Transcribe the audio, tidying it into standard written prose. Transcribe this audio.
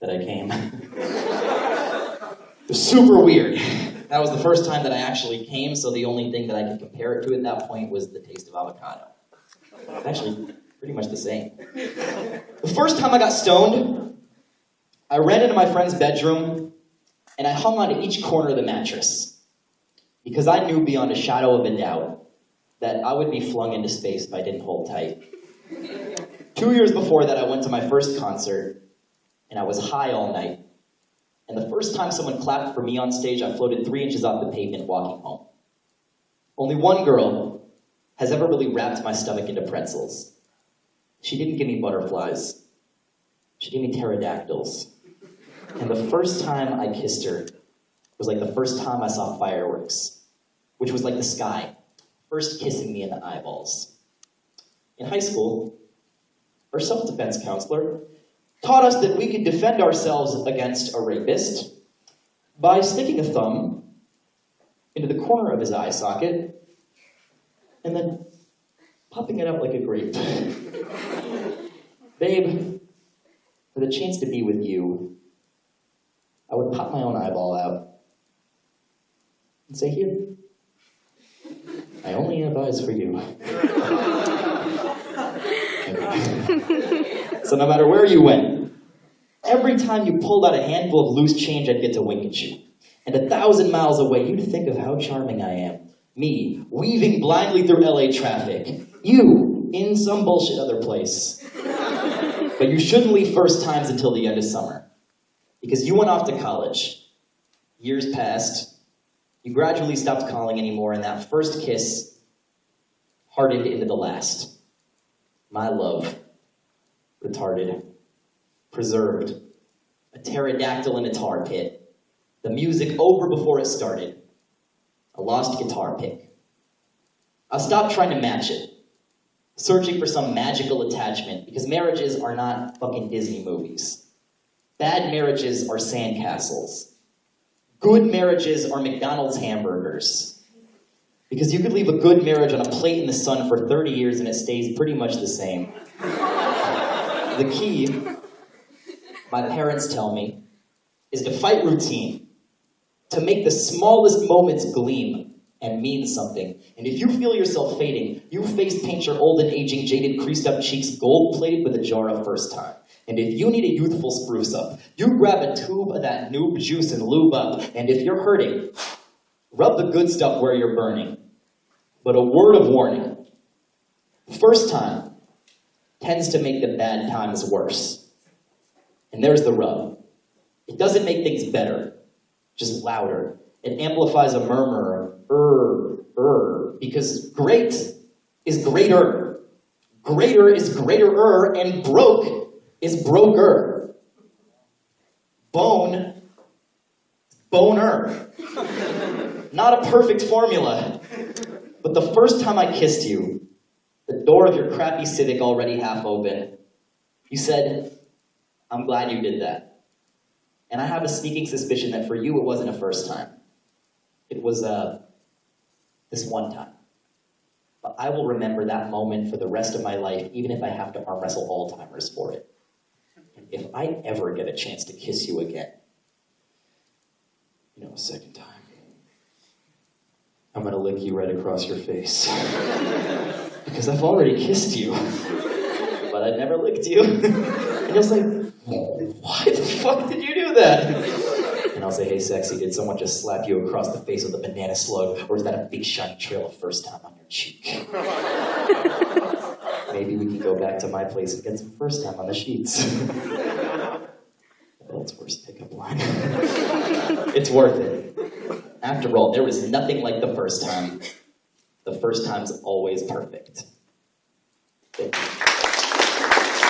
that I came. It was super weird. That was the first time that I actually came, so the only thing that I could compare it to at that point was the taste of avocado. It's actually pretty much the same. The first time I got stoned, I ran into my friend's bedroom, and I hung onto each corner of the mattress, because I knew beyond a shadow of a doubt that I would be flung into space if I didn't hold tight. 2 years before that, I went to my first concert, and I was high all night. And the first time someone clapped for me on stage, I floated 3 inches off the pavement walking home. Only one girl has ever really wrapped my stomach into pretzels. She didn't give me butterflies. She gave me pterodactyls. And the first time I kissed her was like the first time I saw fireworks, which was like the sky, first kissing me in the eyeballs. In high school, our self-defense counselor taught us that we could defend ourselves against a rapist by sticking a thumb into the corner of his eye socket and then popping it out like a grape. Babe, for the chance to be with you, I would pop my own eyeball out and say, here, I only have eyes for you. So no matter where you went, every time you pulled out a handful of loose change, I'd get to wink at you. And 1,000 miles away, you'd think of how charming I am. Me, weaving blindly through LA traffic. You, in some bullshit other place. But you shouldn't leave first times until the end of summer. Because you went off to college. Years passed. You gradually stopped calling anymore, and that first kiss hardened into the last. My love. Retarded. Preserved. A pterodactyl in a tar pit. The music over before it started. A lost guitar pick. I stopped trying to match it. Searching for some magical attachment, because marriages are not fucking Disney movies. Bad marriages are sandcastles. Good marriages are McDonald's hamburgers. Because you could leave a good marriage on a plate in the sun for 30 years and it stays pretty much the same. The key, my parents tell me, is to fight routine. To make the smallest moments gleam and mean something. And if you feel yourself fading, you face paint your old and aging, jaded, creased-up cheeks gold-plated with a jar of first time. And if you need a youthful spruce-up, you grab a tube of that noob juice and lube up. And if you're hurting, rub the good stuff where you're burning. But a word of warning. First time tends to make the bad times worse. And there's the rub. It doesn't make things better, just louder. It amplifies a murmur, because great is greater. Greater is greater, and broke is broker. Bone, boner. Not a perfect formula. But the first time I kissed you, the door of your crappy Civic already half open, you said, I'm glad you did that. And I have a sneaking suspicion that for you it wasn't a first time. It was this one time. But I will remember that moment for the rest of my life, even if I have to arm wrestle Alzheimer's for it. And if I ever get a chance to kiss you again, a second time, I'm gonna lick you right across your face. Because I've already kissed you, but I've never licked you. And you'll say, why the fuck did you do that? And I'll say, hey sexy, did someone just slap you across the face with a banana slug, or is that a big shiny trail of first time on your cheek? Maybe we can go back to my place and get some first time on the sheets. That's worst pickup line. It's worth it. After all, there was nothing like the first time. The first time's always perfect. Thank you.